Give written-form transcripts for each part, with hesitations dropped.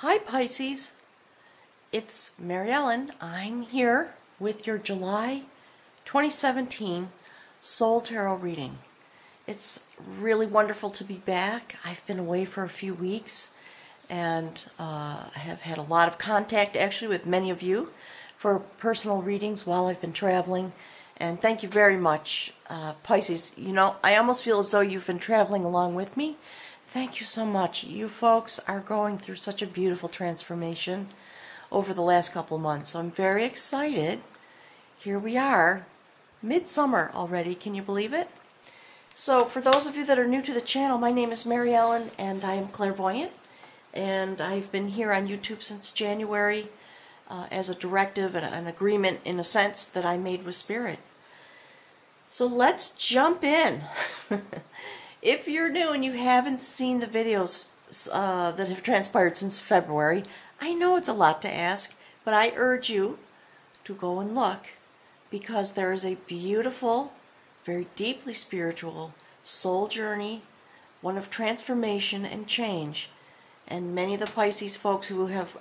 Hi Pisces, it's Mary Ellen. I'm here with your July 2017 Soul Tarot reading. It's really wonderful to be back. I've been away for a few weeks and have had a lot of contact actually with many of you for personal readings while I've been traveling. And thank you very much, Pisces. You know, I almost feel as though you've been traveling along with me. Thank you so much. You folks are going through such a beautiful transformation over the last couple months. So I'm very excited. Here we are, midsummer already. Can you believe it? So for those of you that are new to the channel, my name is Mary Ellen and I am clairvoyant. And I've been here on YouTube since January as a directive and an agreement in a sense that I made with Spirit. So let's jump in. If you're new and you haven't seen the videos that have transpired since February, I know it's a lot to ask, but I urge you to go and look because there is a beautiful, very deeply spiritual soul journey, one of transformation and change. And many of the Pisces folks who have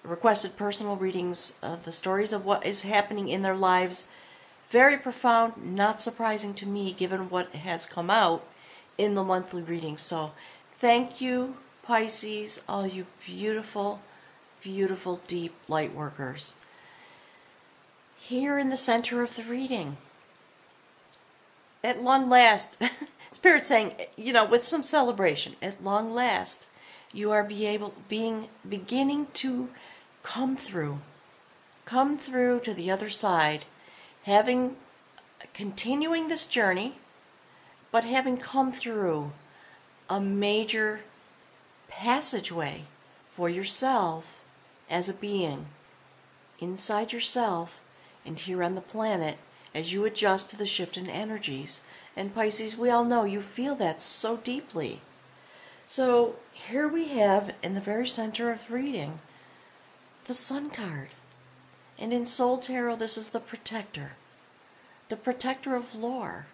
requested personal readings, the stories of what is happening in their lives, very profound, not surprising to me given what has come out in the monthly reading. So thank you, Pisces, all you beautiful, beautiful, deep light workers. Here in the center of the reading, at long last, Spirit saying, you know, with some celebration, at long last, you are beginning to come through to the other side, continuing this journey, but having come through a major passageway for yourself as a being, inside yourself and here on the planet, as you adjust to the shift in energies. And Pisces, we all know you feel that so deeply. So here we have, in the very center of the reading, the Sun card. And in Soul Tarot, this is the protector of lore.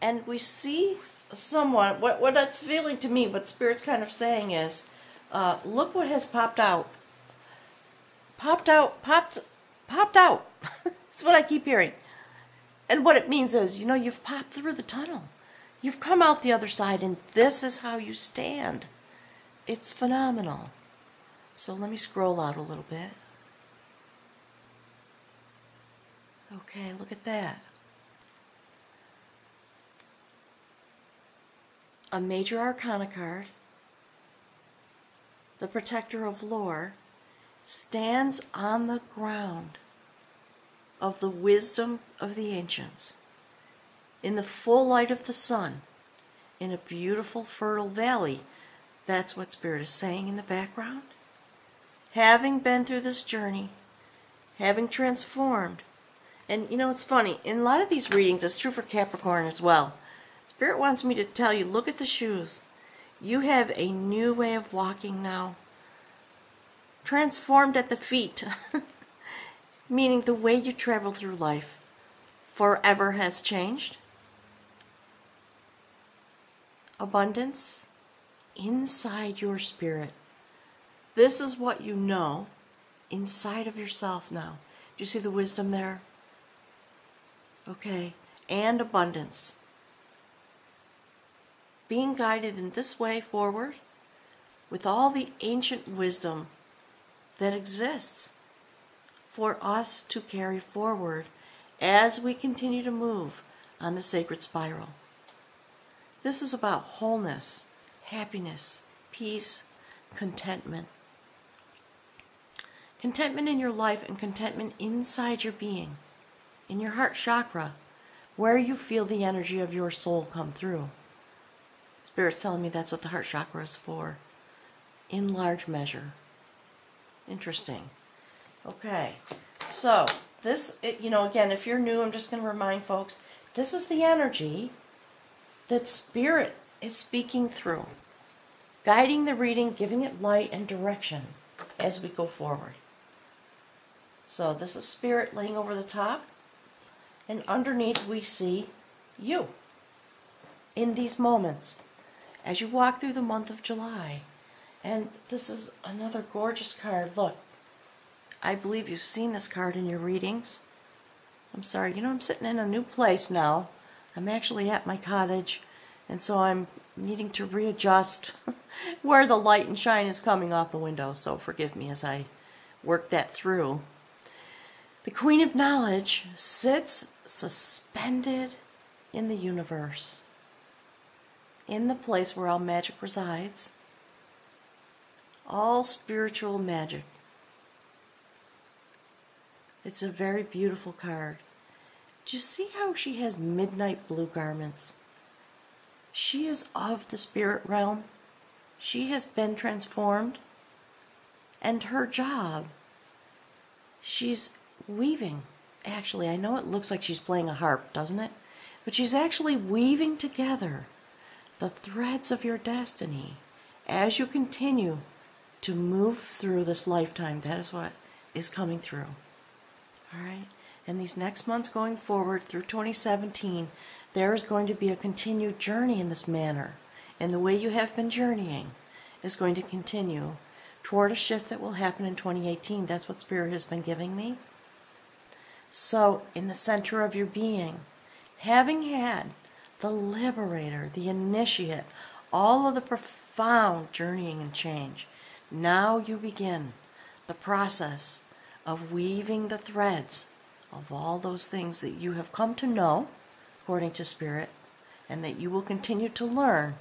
And we see someone, what that's feeling to me, what Spirit's kind of saying is, look what has popped out. Popped out. That's what I keep hearing. And what it means is, you know, you've popped through the tunnel. You've come out the other side, and this is how you stand. It's phenomenal. So let me scroll out a little bit. Okay, look at that. A major arcana card, the protector of lore, stands on the ground of the wisdom of the ancients, in the full light of the sun, in a beautiful fertile valley. That's what Spirit is saying in the background. Having been through this journey, having transformed, and you know, it's funny, in a lot of these readings, it's true for Capricorn as well. Spirit wants me to tell you, look at the shoes. You have a new way of walking now. Transformed at the feet. Meaning the way you travel through life forever has changed. Abundance inside your spirit. This is what you know inside of yourself now. Do you see the wisdom there? Okay. And abundance. Being guided in this way forward with all the ancient wisdom that exists for us to carry forward as we continue to move on the sacred spiral. This is about wholeness, happiness, peace, contentment. Contentment in your life and contentment inside your being, in your heart chakra, where you feel the energy of your soul come through. Spirit's telling me that's what the heart chakra is for, in large measure. Interesting. Okay, so this, you know, again, if you're new, I'm just going to remind folks, this is the energy that Spirit is speaking through, guiding the reading, giving it light and direction as we go forward. So this is Spirit laying over the top, and underneath we see you in these moments as you walk through the month of July. And this is another gorgeous card. Look, I believe you've seen this card in your readings. I'm sorry, you know, I'm sitting in a new place now. I'm actually at my cottage, and so I'm needing to readjust where the light and shine is coming off the window, so forgive me as I work that through. The Queen of Knowledge sits suspended in the universe, in the place where all magic resides, all spiritual magic. It's a very beautiful card. Do you see how she has midnight blue garments? She is of the spirit realm. She has been transformed. And her job, she's weaving. Actually, I know it looks like she's playing a harp, doesn't it? But she's actually weaving together the threads of your destiny as you continue to move through this lifetime. That is what is coming through. All right? And these next months going forward through 2017, there is going to be a continued journey in this manner. And the way you have been journeying is going to continue toward a shift that will happen in 2018. That's what Spirit has been giving me. So, in the center of your being, having had the liberator, the initiate, all of the profound journeying and change, now you begin the process of weaving the threads of all those things that you have come to know, according to Spirit, and that you will continue to learn.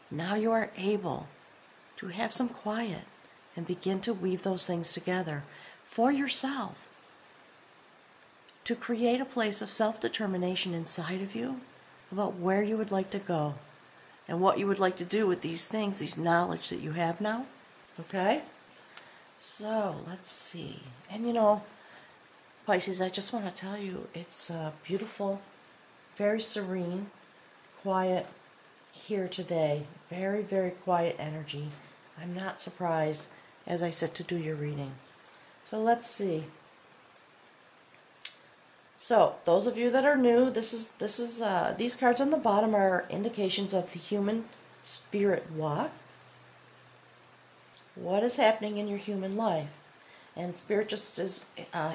Now you are able to have some quiet and begin to weave those things together for yourself, to create a place of self-determination inside of you about where you would like to go and what you would like to do with these things, these knowledge that you have now. Okay? So, let's see. And you know, Pisces, I just want to tell you, it's beautiful, very serene, quiet here today. Very, very quiet energy. I'm not surprised as I sit to do your reading. So let's see. So, those of you that are new, these cards on the bottom are indications of the human spirit walk. What is happening in your human life? And Spirit just is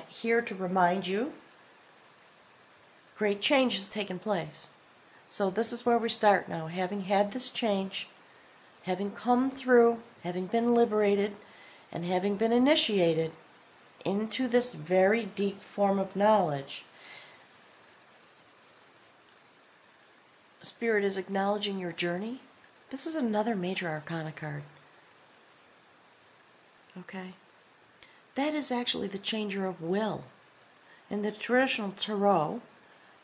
here to remind you great change has taken place. So this is where we start now. Having had this change, having come through, having been liberated, and having been initiated into this very deep form of knowledge, Spirit is acknowledging your journey. This is another major arcana card. Okay? That is actually the changer of will. In the traditional tarot,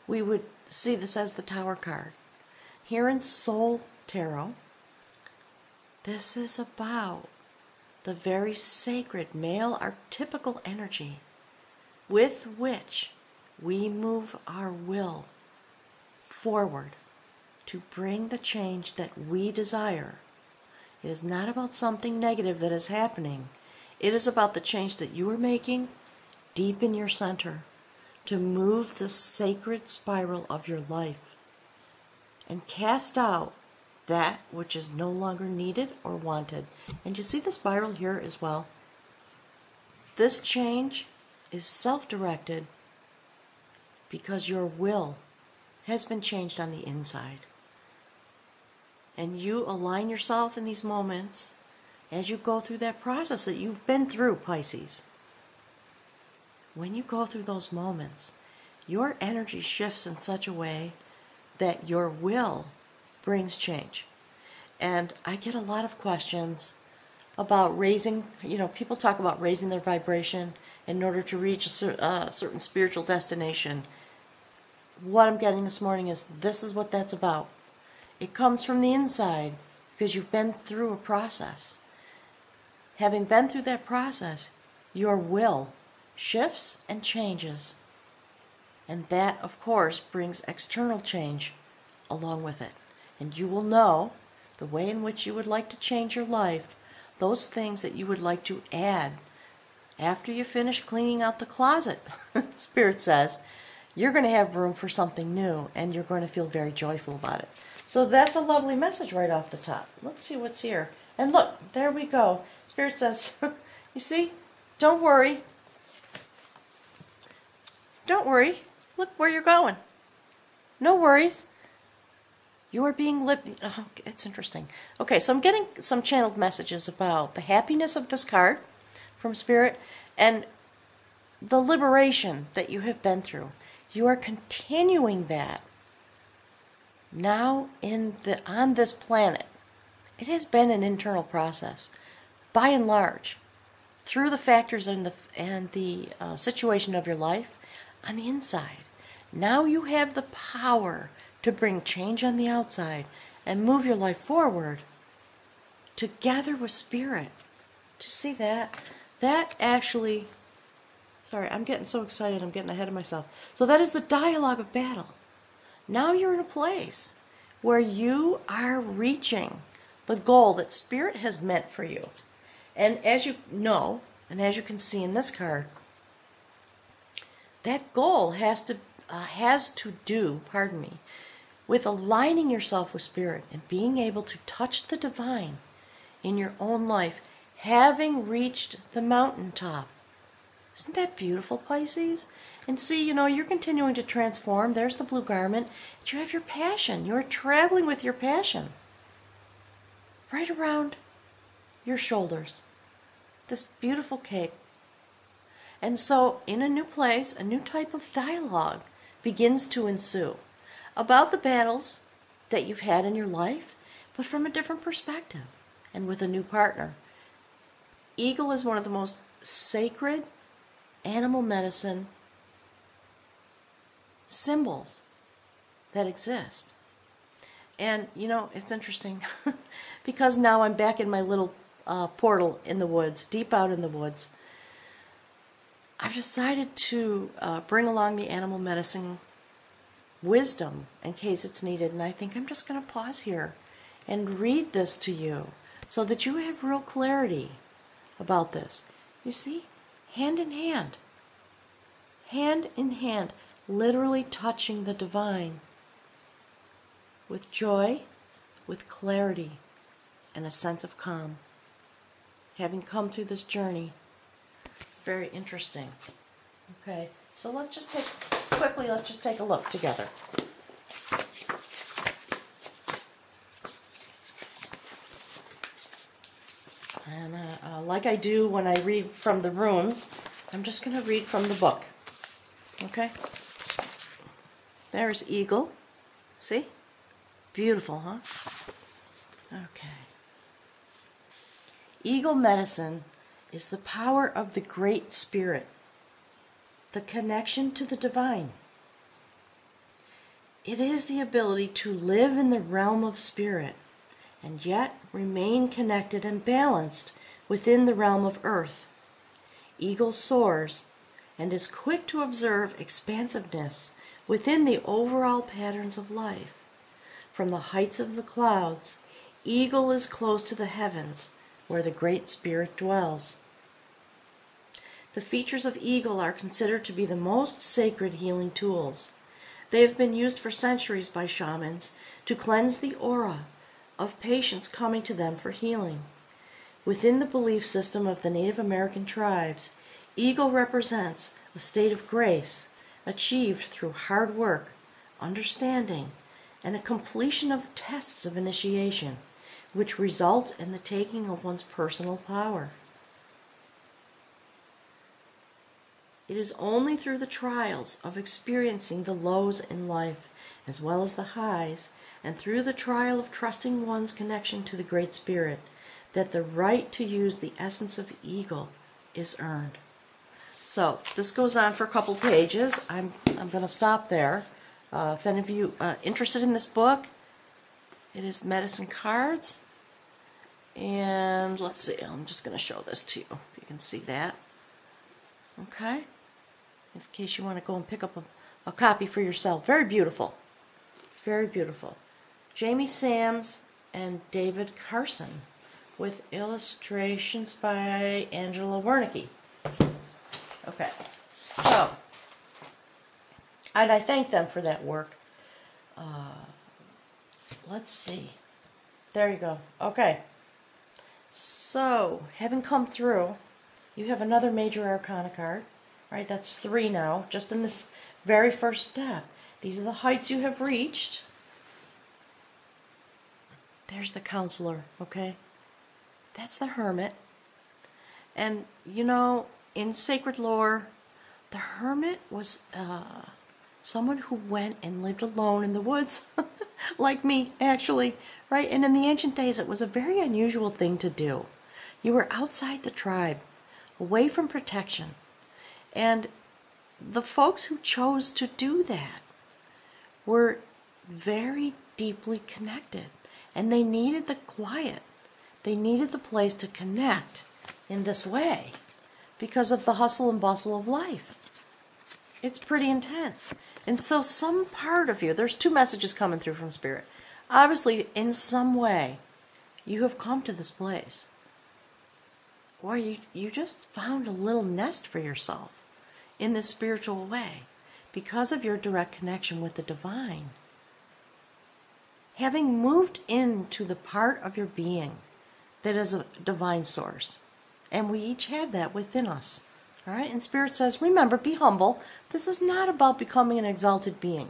we would see this as the Tower card. Here in Soul Tarot, this is about the very sacred male archetypical energy with which we move our will forward to bring the change that we desire. It is not about something negative that is happening. It is about the change that you are making deep in your center to move the sacred spiral of your life and cast out that which is no longer needed or wanted. And you see the spiral here as well? This change is self-directed because your will has been changed on the inside. And you align yourself in these moments as you go through that process that you've been through, Pisces. When you go through those moments, your energy shifts in such a way that your will brings change. And I get a lot of questions about raising, people talk about raising their vibration in order to reach a certain spiritual destination. What I'm getting this morning is this is what that's about. It comes from the inside because you've been through a process. Having been through that process, your will shifts and changes. And that, of course, brings external change along with it. And you will know the way in which you would like to change your life, those things that you would like to add. After you finish cleaning out the closet, Spirit says, you're going to have room for something new, and you're going to feel very joyful about it. So that's a lovely message right off the top. Let's see what's here. And look, there we go. Spirit says, you see, don't worry. Don't worry. Look where you're going. No worries. You are being lived. Oh, it's interesting. Okay, so I'm getting some channeled messages about the happiness of this card from Spirit and the liberation that you have been through. You are continuing that now on this planet. It has been an internal process, by and large, through the factors and the situation of your life on the inside. Now you have the power to bring change on the outside and move your life forward together with Spirit. Do you see that? That actually, sorry, I'm getting so excited, I'm getting ahead of myself. So that is the dialogue of battle. Now you're in a place where you are reaching the goal that Spirit has meant for you. And as you know, and as you can see in this card, that goal has to do, with aligning yourself with Spirit and being able to touch the divine in your own life, having reached the mountaintop. Isn't that beautiful, Pisces? And see, you're continuing to transform. There's the blue garment. But you have your passion. You're traveling with your passion right around your shoulders. This beautiful cape. And so, in a new place, a new type of dialogue begins to ensue about the battles that you've had in your life, but from a different perspective and with a new partner. Eagle is one of the most sacred animal medicine symbols that exist. And, it's interesting because now I'm back in my little portal in the woods, deep out in the woods. I've decided to bring along the animal medicine wisdom in case it's needed, and I think I'm just going to pause here and read this to you so that you have real clarity about this. You see, hand in hand, literally touching the divine with joy, with clarity, and a sense of calm. Having come through this journey, very interesting. Okay, so let's just take a look together. And like I do when I read from the runes, I'm just going to read from the book. Okay? There's Eagle. See? Beautiful, huh? Okay. Eagle medicine is the power of the Great Spirit, the connection to the divine. It is the ability to live in the realm of spirit and yet remain connected and balanced within the realm of earth. Eagle soars and is quick to observe expansiveness within the overall patterns of life. From the heights of the clouds, Eagle is close to the heavens, where the Great Spirit dwells. The features of Eagle are considered to be the most sacred healing tools. They have been used for centuries by shamans to cleanse the aura of patients coming to them for healing. Within the belief system of the Native American tribes, Eagle represents a state of grace achieved through hard work, understanding, and a completion of tests of initiation, which result in the taking of one's personal power. It is only through the trials of experiencing the lows in life, as well as the highs, and through the trial of trusting one's connection to the Great Spirit, that the right to use the essence of Eagle is earned. So, this goes on for a couple pages. I'm going to stop there. If any of you are interested in this book, it is Medicine Cards. And let's see, I'm just going to show this to you, if you can see that. Okay? In case you want to go and pick up a copy for yourself. Very beautiful. Very beautiful. Jamie Sams and David Carson, with illustrations by Angela Wernicke. Okay, so, and I thank them for that work. Let's see. There you go. Okay. So, having come through, you have another major arcana card, right? That's 3 now, just in this very first step. These are the heights you have reached. There's the counselor, okay? That's the hermit. And, you know, in sacred lore, the hermit was someone who went and lived alone in the woods, like me, actually, right? And in the ancient days, it was a very unusual thing to do. You were outside the tribe, away from protection. And the folks who chose to do that were very deeply connected. And they needed the quiet. They needed the place to connect in this way because of the hustle and bustle of life. It's pretty intense. And so some part of you, there's 2 messages coming through from Spirit. Obviously, in some way, you have come to this place. Or you just found a little nest for yourself in this spiritual way because of your direct connection with the divine. Having moved into the part of your being that is a divine source. And we each have that within us. All right? And Spirit says, remember, be humble. This is not about becoming an exalted being.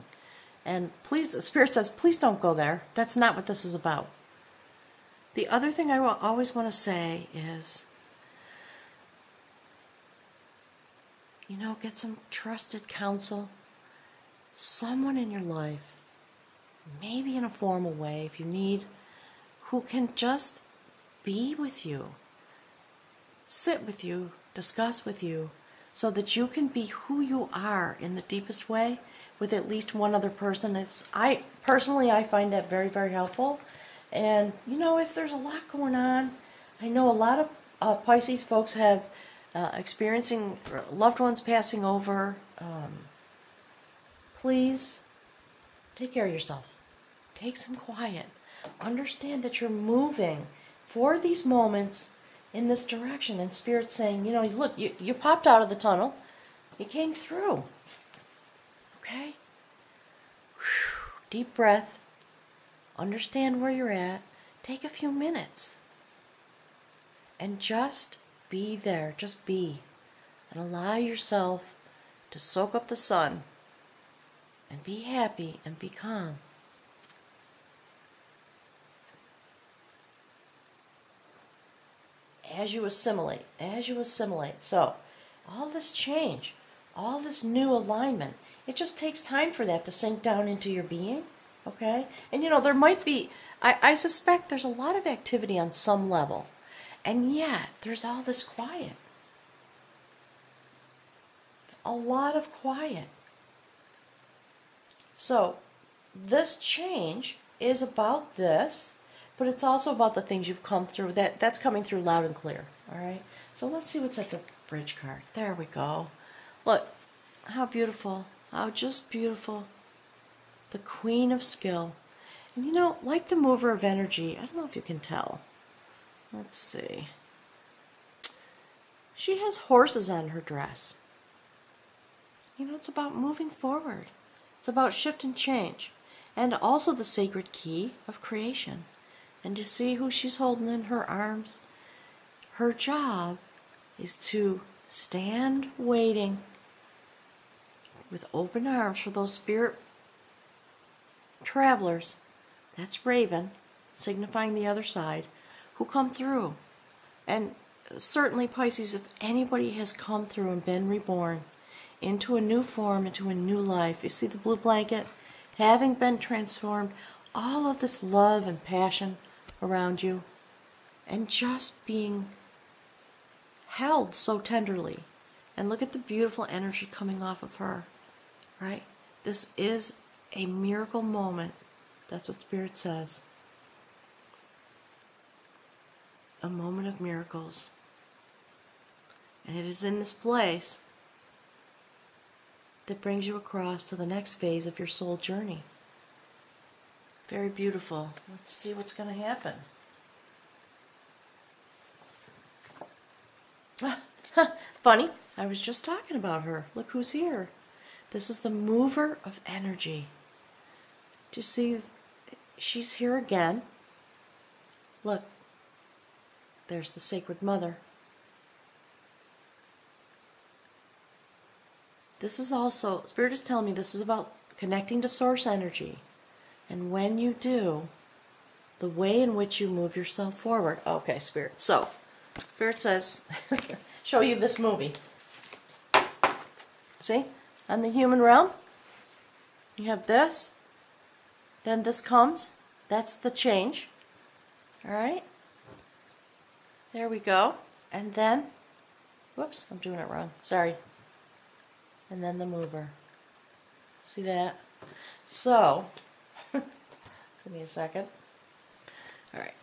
And please, Spirit says, please don't go there. That's not what this is about. The other thing I always want to say is, you know, get some trusted counsel. Someone in your life, maybe in a formal way if you need, who can just be with you, sit with you, discuss with you, so that you can be who you are in the deepest way with at least one other person. I find that very, very helpful. And, you know, if there's a lot going on, I know a lot of Pisces folks have experiencing loved ones passing over. Please take care of yourself. Take some quiet. Understand that you're moving for these moments in this direction. And Spirit's saying, you know, look, you popped out of the tunnel. You came through. Okay? Whew. Deep breath. Understand where you're at. Take a few minutes. And just be there. Just be. And allow yourself to soak up the sun. And be happy and be calm. As you assimilate. So, all this change, all this new alignment, it just takes time for that to sink down into your being, okay? And you know, there might be, I suspect there's a lot of activity on some level, and yet there's all this quiet. A lot of quiet. So, this change is about this, but it's also about the things you've come through. That's coming through loud and clear, all right? So let's see what's at the bridge card. There we go. Look, how beautiful, how just beautiful. The Queen of Skill. And you know, like the mover of energy, I don't know if you can tell. Let's see. She has horses on her dress. You know, it's about moving forward. It's about shift and change. And also the sacred key of creation. And you see who she's holding in her arms? Her job is to stand waiting with open arms for those spirit travelers. That's Raven, signifying the other side, who come through. And certainly, Pisces, if anybody has come through and been reborn into a new form, into a new life, you see the blue blanket, having been transformed, all of this love and passion around you, and just being held so tenderly. And look at the beautiful energy coming off of her, right? This is a miracle moment. That's what Spirit says. A moment of miracles. And it is in this place that brings you across to the next phase of your soul journey. Very beautiful. Let's see what's going to happen. Funny, I was just talking about her. Look who's here. This is the mover of energy. Do you see? She's here again. Look. There's the Sacred Mother. This is also, Spirit is telling me this is about connecting to source energy. And when you do, the way in which you move yourself forward. Okay, Spirit. So, Spirit says, show you this movie. See? On the human realm, you have this. Then this comes. That's the change. Alright? There we go. And then, whoops, I'm doing it wrong. Sorry. And then the mover. See that? So, give me a second. Alright.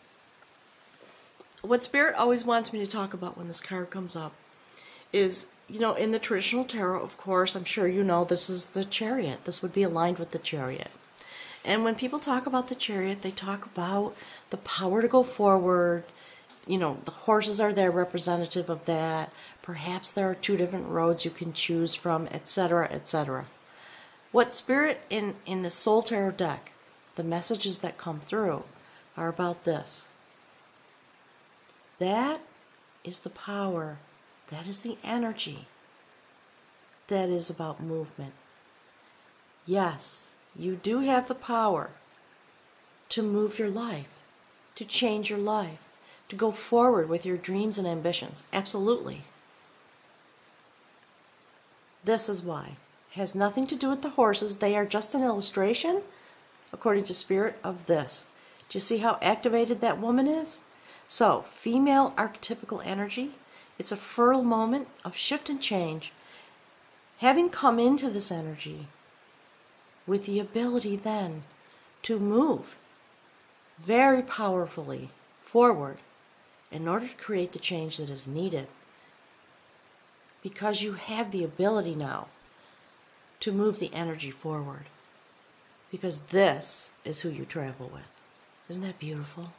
What Spirit always wants me to talk about when this card comes up is, you know, in the traditional tarot, of course, I'm sure you know this is the Chariot. This would be aligned with the Chariot. And when people talk about the Chariot, they talk about the power to go forward. You know, the horses are there representative of that. Perhaps there are 2 different roads you can choose from, etc., etc. What Spirit in the Soul Tarot deck, the messages that come through, are about this. That is the power. That is the energy. That is about movement. Yes, you do have the power to move your life, to change your life, to go forward with your dreams and ambitions. Absolutely. This is why. It has nothing to do with the horses. They are just an illustration, according to Spirit, of this. Do you see how activated that woman is? So, female archetypical energy, it's a fertile moment of shift and change. Having come into this energy with the ability then to move very powerfully forward in order to create the change that is needed. Because you have the ability now to move the energy forward. Because this is who you travel with. Isn't that beautiful?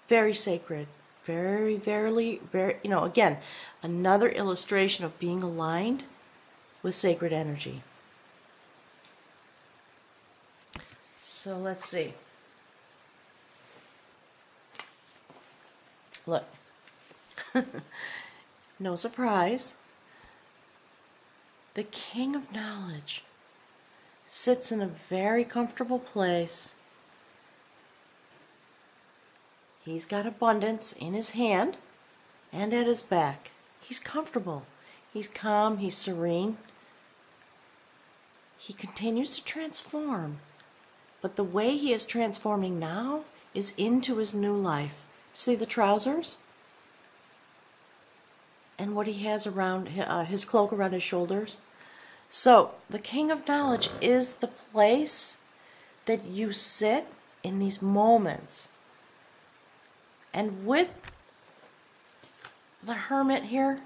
Very sacred. Very, very, you know, again, another illustration of being aligned with sacred energy. So let's see. Look. No surprise. The King of Knowledge sits in a very comfortable place. He's got abundance in his hand and at his back. He's comfortable. He's calm. He's serene. He continues to transform. But the way he is transforming now is into his new life. See the trousers? And what he has around his cloak around his shoulders. So, the King of Knowledge is the place that you sit in these moments. And with the Hermit here,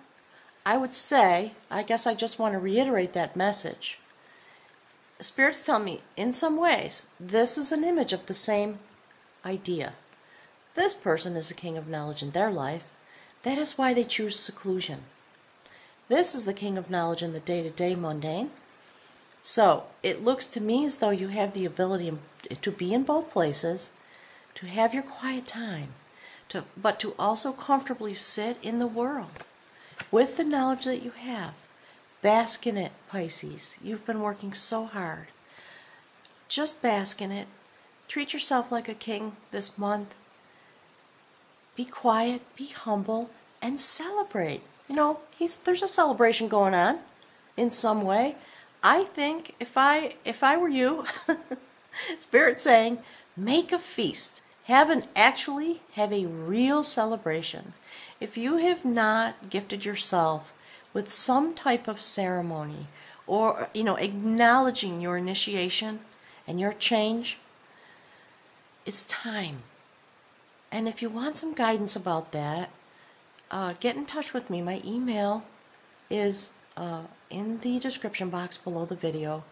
I would say, I guess I just want to reiterate that message. Spirit's telling me, in some ways, this is an image of the same idea. This person is the King of Knowledge in their life. That is why they choose seclusion. This is the King of Knowledge in the day-to-day mundane. So, it looks to me as though you have the ability to be in both places, to have your quiet time, but to also comfortably sit in the world with the knowledge that you have. Bask in it, Pisces. You've been working so hard. Just bask in it. Treat yourself like a king this month. Be quiet, be humble, and celebrate. You know, there's a celebration going on in some way. I think if I were you, Spirit's saying, make a feast. Have a real celebration. If you have not gifted yourself with some type of ceremony, or, you know, acknowledging your initiation and your change, it's time. And if you want some guidance about that, get in touch with me. My email is in the description box below the video.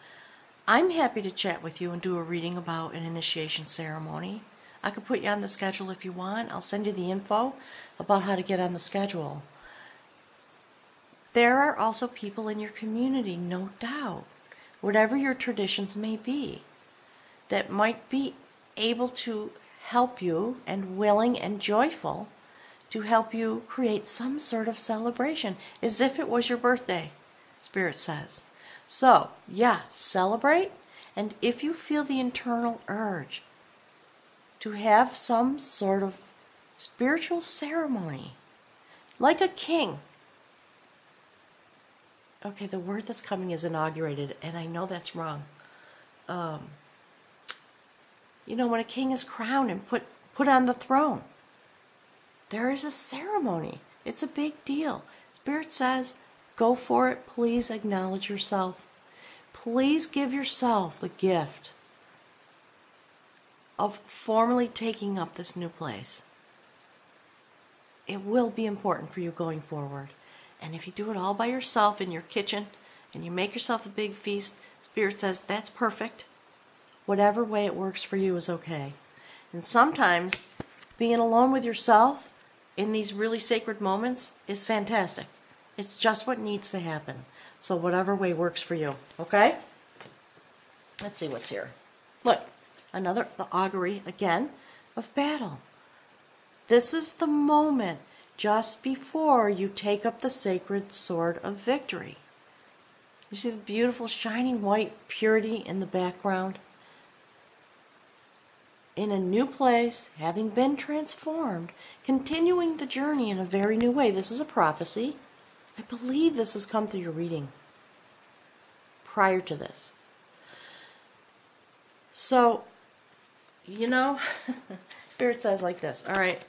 I'm happy to chat with you and do a reading about an initiation ceremony. I could put you on the schedule if you want. I'll send you the info about how to get on the schedule. There are also people in your community, no doubt, whatever your traditions may be, that might be able to help you and willing and joyful to help you create some sort of celebration, as if it was your birthday, Spirit says. So, yeah, celebrate, and if you feel the internal urge to have some sort of spiritual ceremony, like a king. Okay, the word that's coming is inaugurated, and I know that's wrong. You know, when a king is crowned and put on the throne, there is a ceremony. It's a big deal. Spirit says, go for it. Please acknowledge yourself. Please give yourself the gift of formally taking up this new place. It will be important for you going forward. And if you do it all by yourself in your kitchen and you make yourself a big feast, Spirit says that's perfect. Whatever way it works for you is okay. And sometimes being alone with yourself in these really sacred moments is fantastic. It's just what needs to happen. So whatever way works for you, okay? Let's see what's here. Look, the augury again of battle. This is the moment just before you take up the sacred sword of victory. You see the beautiful shining white purity in the background? In a new place, having been transformed, continuing the journey in a very new way. This is a prophecy. I believe this has come through your reading prior to this. So, you know, Spirit says like this, all right,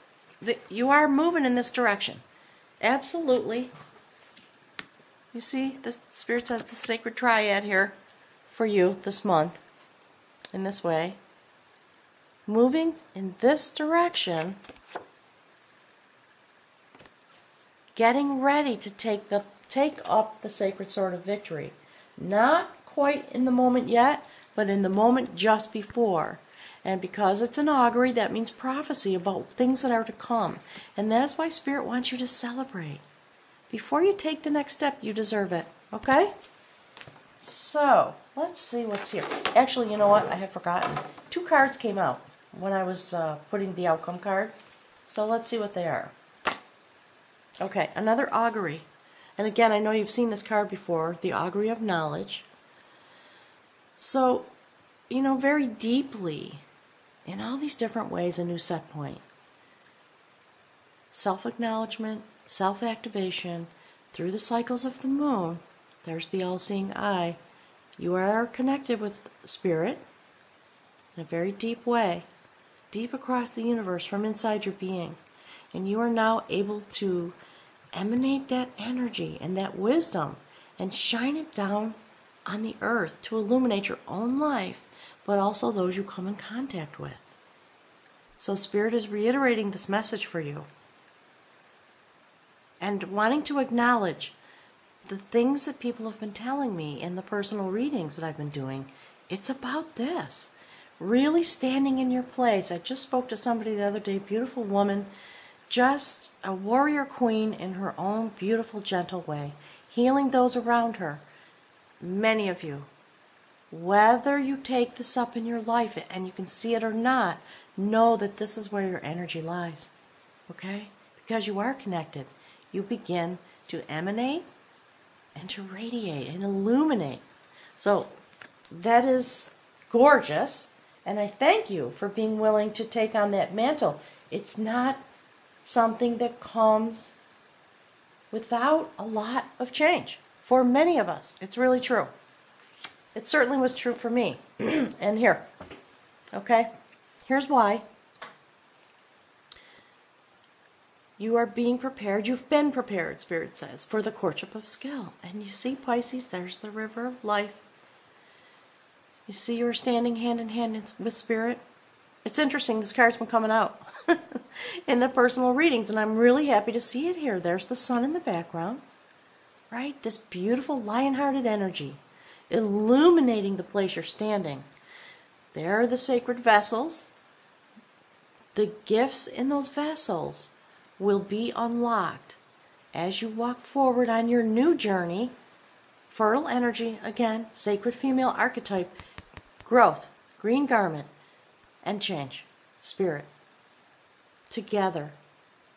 you are moving in this direction. Absolutely. You see, the Spirit says the sacred triad here for you this month, in this way. Moving in this direction, getting ready to take up the sacred sword of victory. Not quite in the moment yet, but in the moment just before. And because it's an augury, that means prophecy about things that are to come. And that is why Spirit wants you to celebrate. Before you take the next step, you deserve it. Okay? So, let's see what's here. Actually, you know what? I have forgotten. 2 cards came out when I was putting the outcome card. So let's see what they are. Okay, another augury. And again, I know you've seen this card before, the augury of knowledge. So, you know, very deeply, in all these different ways, a new set point. Self-acknowledgement, self-activation, through the cycles of the moon. There's the all-seeing eye. You are connected with Spirit in a very deep way, deep across the universe from inside your being. And you are now able to emanate that energy and that wisdom and shine it down on the earth to illuminate your own life, but also those you come in contact with. So Spirit is reiterating this message for you and wanting to acknowledge the things that people have been telling me in the personal readings that I've been doing. It's about this. Really standing in your place. I just spoke to somebody the other day, beautiful woman, just a warrior queen in her own beautiful, gentle way, healing those around her. Many of you, whether you take this up in your life and you can see it or not, know that this is where your energy lies. Okay? Because you are connected. You begin to emanate and to radiate and illuminate. So that is gorgeous. And I thank you for being willing to take on that mantle. It's not something that comes without a lot of change. For many of us, it's really true. It certainly was true for me. And here, okay? Here's why. You are being prepared. You've been prepared, Spirit says, for the courtship of skill. And you see, Pisces, there's the river of life. You see you're standing hand in hand with Spirit. It's interesting, this card's been coming out in the personal readings, and I'm really happy to see it here. There's the sun in the background, right? This beautiful lion-hearted energy illuminating the place you're standing. There are the sacred vessels. The gifts in those vessels will be unlocked as you walk forward on your new journey. Fertile energy, again, sacred female archetype, growth, green garment, and change. Spirit. Together.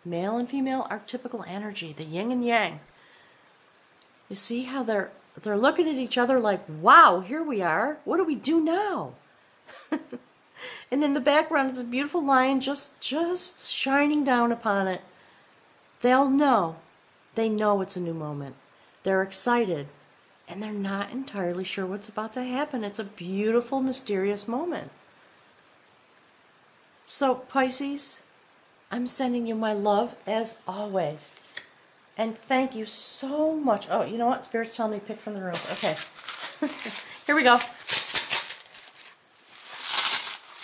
Male and female archetypical energy, the yin and yang. You see how they're looking at each other like, wow, here we are. What do we do now? And in the background is a beautiful lion just shining down upon it. They'll know. They know it's a new moment. They're excited. And they're not entirely sure what's about to happen. It's a beautiful, mysterious moment. So, Pisces, I'm sending you my love as always. And thank you so much. Oh, you know what? Spirit's telling me pick from the rooms. Okay. Here we go.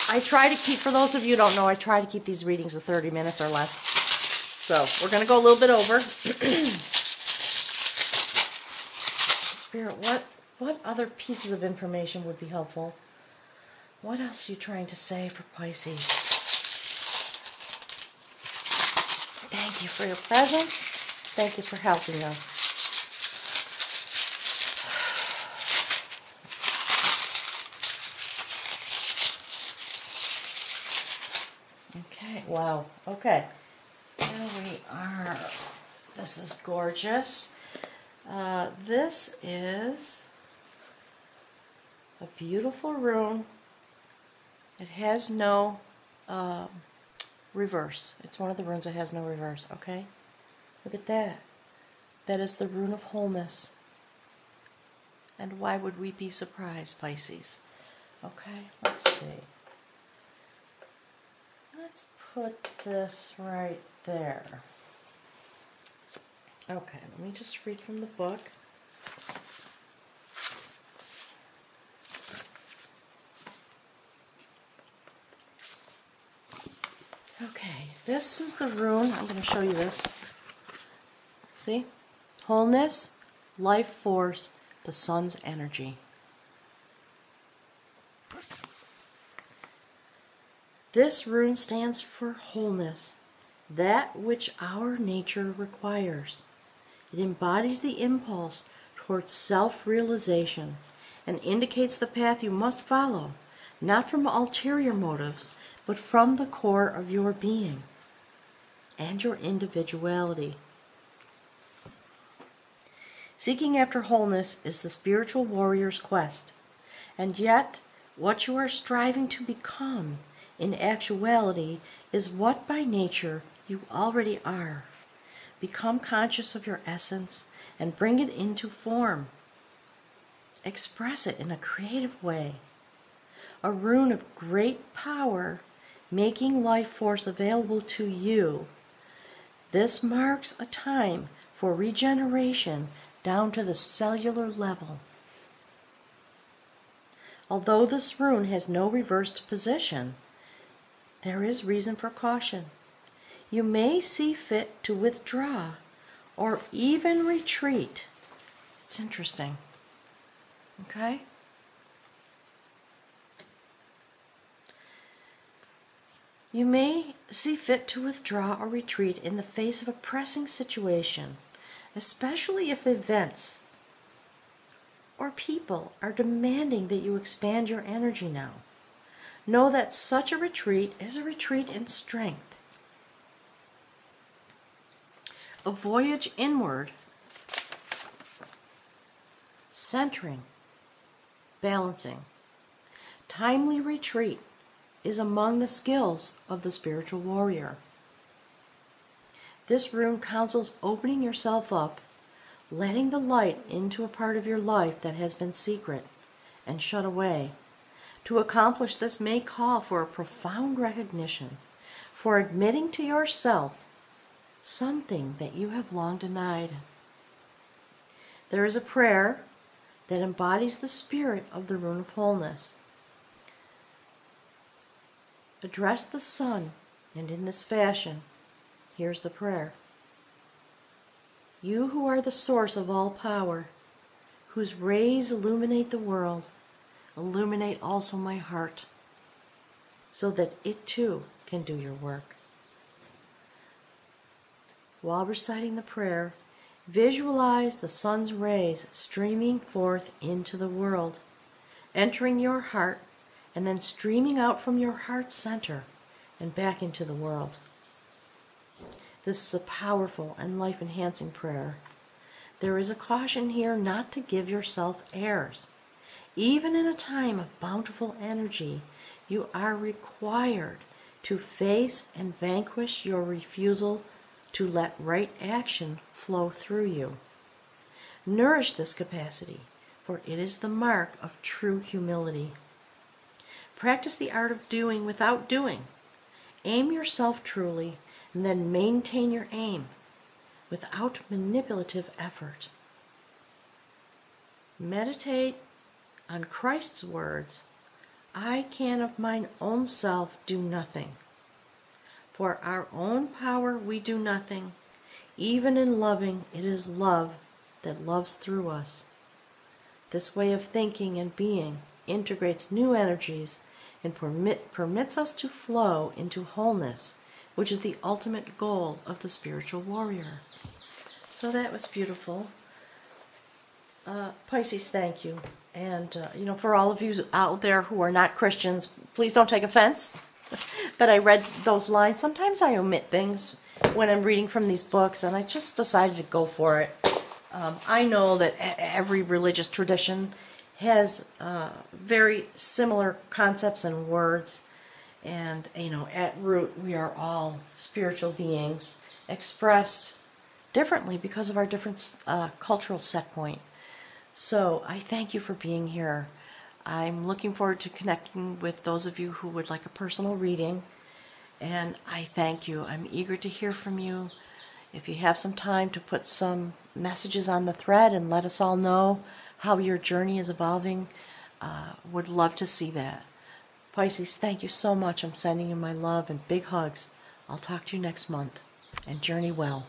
I try to keep, for those of you who don't know, I try to keep these readings to 30 minutes or less. So, we're going to go a little bit over. Spirit, what other pieces of information would be helpful? What else are you trying to say for Pisces? Thank you for your presence. Thank you for helping us. Okay, wow. Okay. Here we are. This is gorgeous. This is a beautiful room. It has no reverse. It's one of the runes that has no reverse, okay? Look at that. That is the rune of wholeness. And why would we be surprised, Pisces? Okay, let's see. Let's put this right there. Okay, let me just read from the book. Okay, this is the rune. I'm going to show you this. See? Wholeness, life force, the sun's energy. This rune stands for wholeness, that which our nature requires. It embodies the impulse towards self-realization and indicates the path you must follow, not from ulterior motives, but from the core of your being and your individuality. Seeking after wholeness is the spiritual warrior's quest, and yet what you are striving to become in actuality is what by nature you already are. Become conscious of your essence and bring it into form. Express it in a creative way. A rune of great power, making life force available to you. This marks a time for regeneration down to the cellular level. Although this rune has no reversed position, there is reason for caution. You may see fit to withdraw or even retreat. It's interesting. Okay? You may see fit to withdraw or retreat in the face of a pressing situation, especially if events or people are demanding that you expand your energy now. Know that such a retreat is a retreat in strength. A voyage inward, centering, balancing. Timely retreat is among the skills of the spiritual warrior. This rune counsels opening yourself up, letting the light into a part of your life that has been secret and shut away. To accomplish this may call for a profound recognition, for admitting to yourself something that you have long denied. There is a prayer that embodies the spirit of the rune of wholeness. Address the sun, and in this fashion, here's the prayer. You who are the source of all power, whose rays illuminate the world, illuminate also my heart, so that it too can do your work. While reciting the prayer, visualize the sun's rays streaming forth into the world, entering your heart, and then streaming out from your heart center and back into the world. This is a powerful and life-enhancing prayer. There is a caution here not to give yourself airs. Even in a time of bountiful energy, you are required to face and vanquish your refusal to let right action flow through you. Nourish this capacity, for it is the mark of true humility. Practice the art of doing without doing. Aim yourself truly, and then maintain your aim without manipulative effort. Meditate on Christ's words, "I can of mine own self do nothing. For our own power we do nothing. Even in loving, it is love that loves through us." This way of thinking and being integrates new energies and permits us to flow into wholeness, which is the ultimate goal of the spiritual warrior. So that was beautiful. Pisces, thank you. And, for all of you out there who are not Christians, please don't take offense. But I read those lines. Sometimes I omit things when I'm reading from these books, and I just decided to go for it. I know that every religious tradition has very similar concepts and words. And, at root, we are all spiritual beings expressed differently because of our different cultural set point. So I thank you for being here. I'm looking forward to connecting with those of you who would like a personal reading. And I thank you. I'm eager to hear from you. If you have some time to put some messages on the thread and let us all know how your journey is evolving, would love to see that. Pisces, thank you so much. I'm sending you my love and big hugs. I'll talk to you next month. And journey well.